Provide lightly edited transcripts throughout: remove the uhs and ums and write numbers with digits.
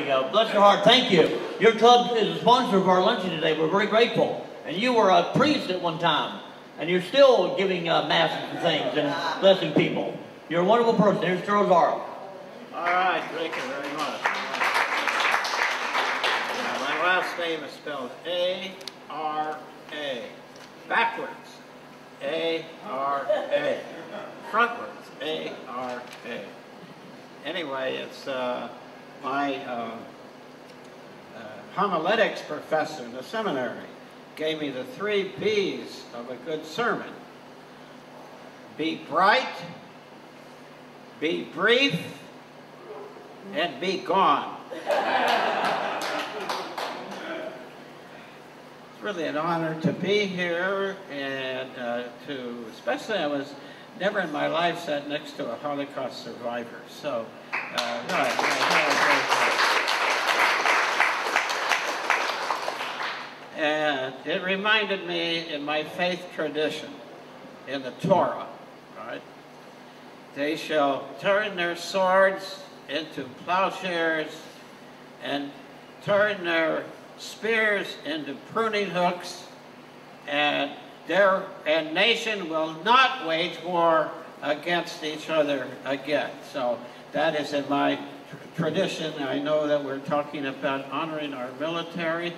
we go. Bless your heart. Thank you. Your club is a sponsor of our luncheon today. We're very grateful. And you were a priest at one time. And you're still giving masses and things and blessing people. You're a wonderful person. Here's Mr. Rosario. All right. Thank you very much. My last name is spelled A-R-A. Backwards. A-R-A. Frontwards. A-R-A. Anyway, it's my homiletics professor in the seminary gave me the 3 B's of a good sermon. Be bright, be brief, and be gone. It's really an honor to be here, and especially I was never in my life sat next to a Holocaust survivor, so and it reminded me in my faith tradition, in the Torah, right? They shall turn their swords into plowshares and turn their spears into pruning hooks, and nation will not wage war against each other again. So that is in my tradition. I know that we're talking about honoring our military,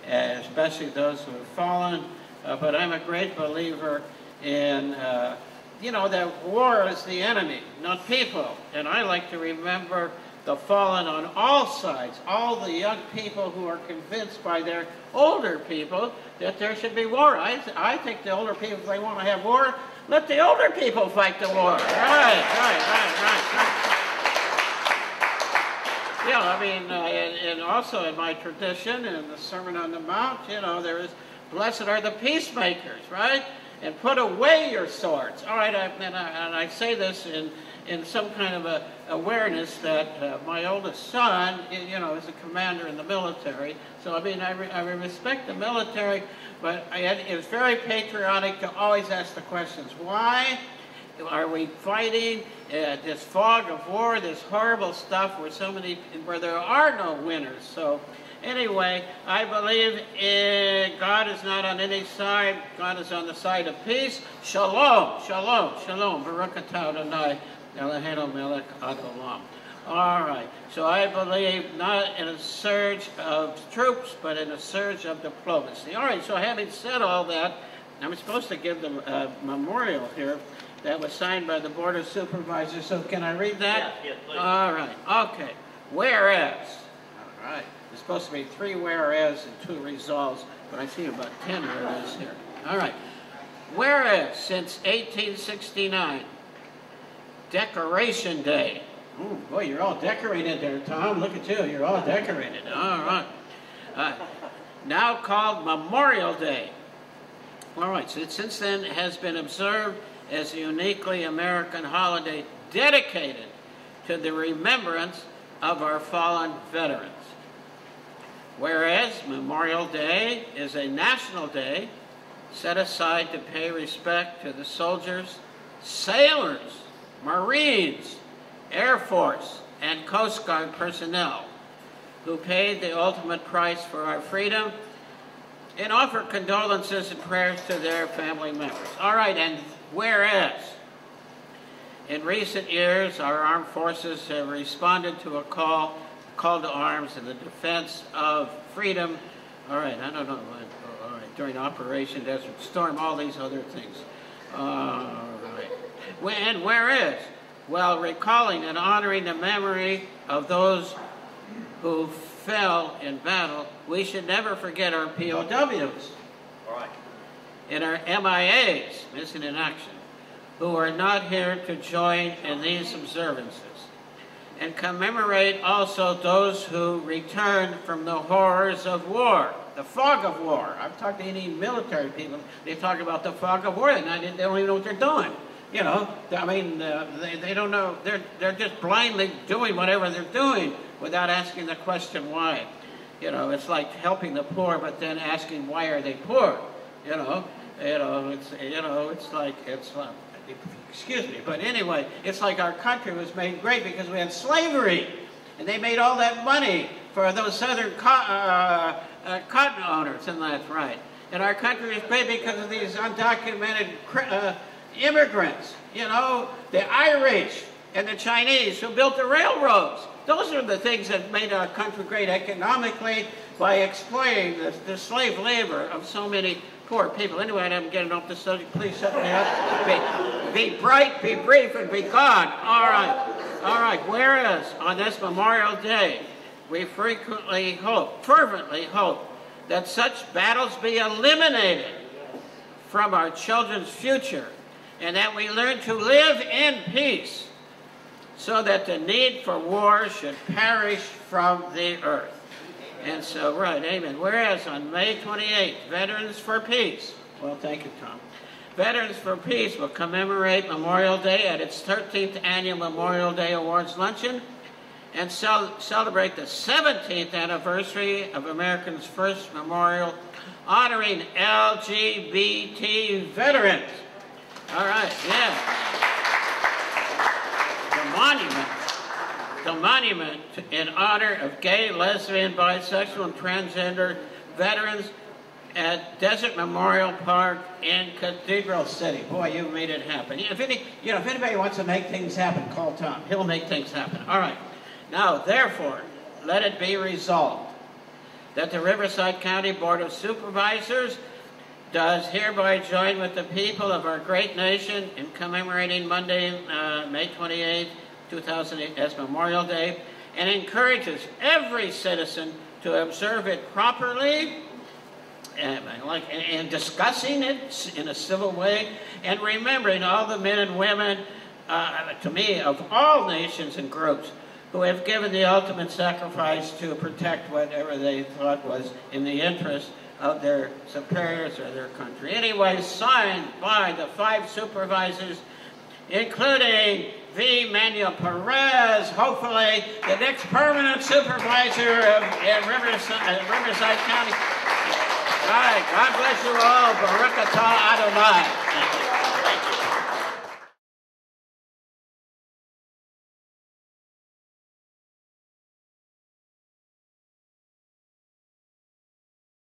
especially those who have fallen, but I'm a great believer in, that war is the enemy, not people. And I like to remember the fallen on all sides, all the young people who are convinced by their older people that there should be war. I think the older people, if they want to have war, let the older people fight the war. Right. Yeah, I mean, and also in my tradition, in the Sermon on the Mount, there is, blessed are the peacemakers, right? And put away your swords. All right, and I say this in some kind of a awareness that my oldest son, is a commander in the military. So, I mean, I respect the military, but it's very patriotic to always ask the questions. Why are we fighting this fog of war, this horrible stuff where there are no winners? So, anyway, I believe God is not on any side. God is on the side of peace. Shalom, shalom, shalom. Baruch atah Adonai, Eloheinu melech haolam. All right. So I believe not in a surge of troops, but in a surge of diplomacy. All right. So having said all that, I'm supposed to give them a memorial here that was signed by the Board of Supervisors. So can I read that? Yes, please. All right. Okay. Whereas. All right. There's supposed to be 3 whereas and 2 resolves, but I see about 10 whereas here. All right. Whereas since 1869, Decoration Day. Ooh, boy, you're all decorated there, Tom. Look at you. You're all decorated. All right. Now called Memorial Day. All right. So since then it has been observed as a uniquely American holiday dedicated to the remembrance of our fallen veterans. Whereas Memorial Day is a national day set aside to pay respect to the soldiers, sailors, Marines, Air Force, and Coast Guard personnel who paid the ultimate price for our freedom, and offer condolences and prayers to their family members. All right, and whereas in recent years our armed forces have responded to a call to arms in the defense of freedom. All right, I don't know. All right, during Operation Desert Storm, all these other things. All right. And whereas, while recalling and honoring the memory of those who fell in battle, we should never forget our POWs. All right. And our MIAs, missing in action, who are not here to join in these observances. And commemorate also those who returned from the horrors of war, the fog of war. I've talked to any military people, they talk about the fog of war, and they don't even know what they're doing. I mean, they don't know, they're just blindly doing whatever they're doing without asking the question why. It's like helping the poor, but then asking why are they poor? It's like, excuse me, but anyway, it's like our country was made great because we had slavery, and they made all that money for those southern cotton owners, and that's right. And our country is paid because of these undocumented immigrants, you know, the Irish and the Chinese who built the railroads. Those are the things that made our country great economically, by exploiting the slave labor of so many poor people. Anyway, I'm getting off the subject. Please shut me up. Be bright, be brief, and be gone. All right. All right. Whereas on this Memorial Day, we fervently hope that such battles be eliminated from our children's future, and that we learn to live in peace, so that the need for war should perish from the earth. And so, right, amen. Whereas on May 28th, Veterans for Peace, well, thank you, Tom. Veterans for Peace will commemorate Memorial Day at its 13th Annual Memorial Day Awards Luncheon, and celebrate the 17th anniversary of America's first memorial honoring LGBT veterans. All right, yeah. The monument in honor of gay, lesbian, bisexual, and transgender veterans at Desert Memorial Park in Cathedral City. Boy, you made it happen. If anybody wants to make things happen, call Tom. He'll make things happen. All right. Now, therefore, let it be resolved that the Riverside County Board of Supervisors does hereby join with the people of our great nation in commemorating Monday, May 28, 2008 as Memorial Day, and encourages every citizen to observe it properly, and discussing it in a civil way, and remembering all the men and women, to me, of all nations and groups, who have given the ultimate sacrifice to protect whatever they thought was in the interest of their superiors or their country. Anyway, signed by the 5 supervisors, including V. Manuel Perez, hopefully the next permanent supervisor of Riverside County. All right, God bless you all. Baruch atah Adonai.